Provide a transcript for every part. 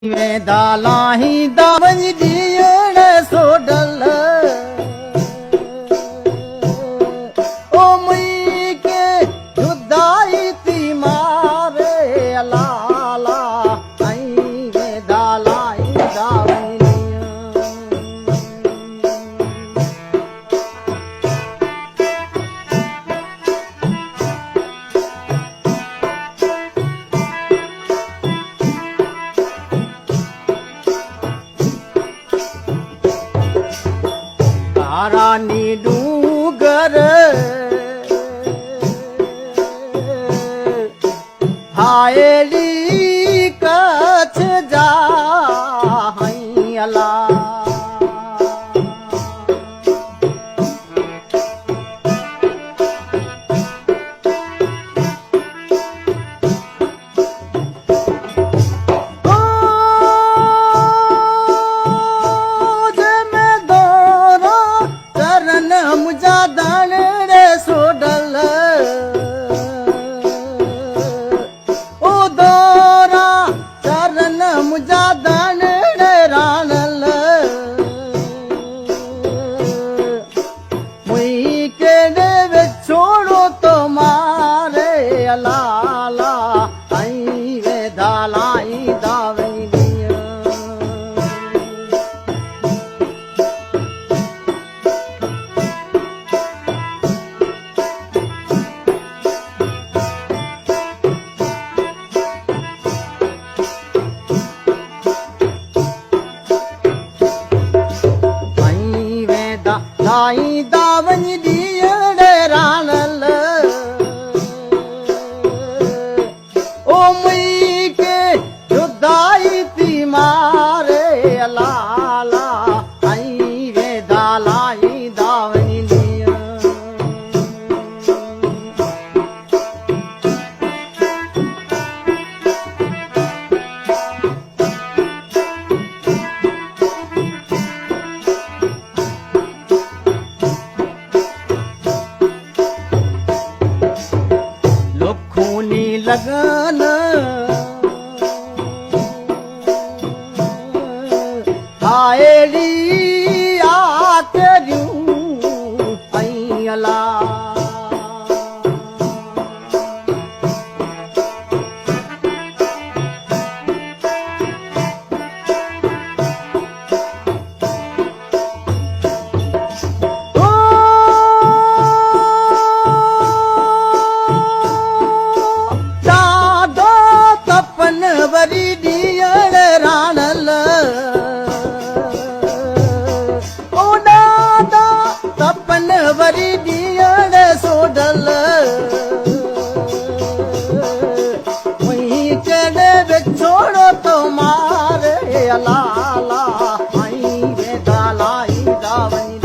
दालाही दावज दियण सोडल ओ मुई के जुदाई ती मारे लाला आई वे दालाही दावज रानी डूगर हायली कछ जा अला मुझा दान रे सोडल ओ दोरा चरण मुझा दान रे रानल मुई के वे छोड़ो तो मारे लाला आई वे दालाई दावे दाई दावन दियण रानल ओ मुई के जुदाई ती मारे लाला आई वे दालाई दावन खूनी लगन हायली आतरियूं अला वरी दियण रानल ओ दादा तपन वरी दियण सोडल वही चढ़े छोड़ो तो मारे लाला आई वे दालाई दावनी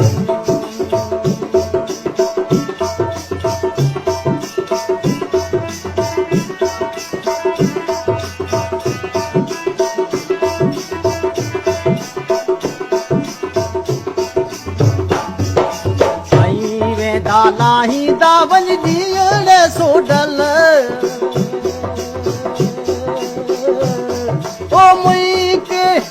दालाही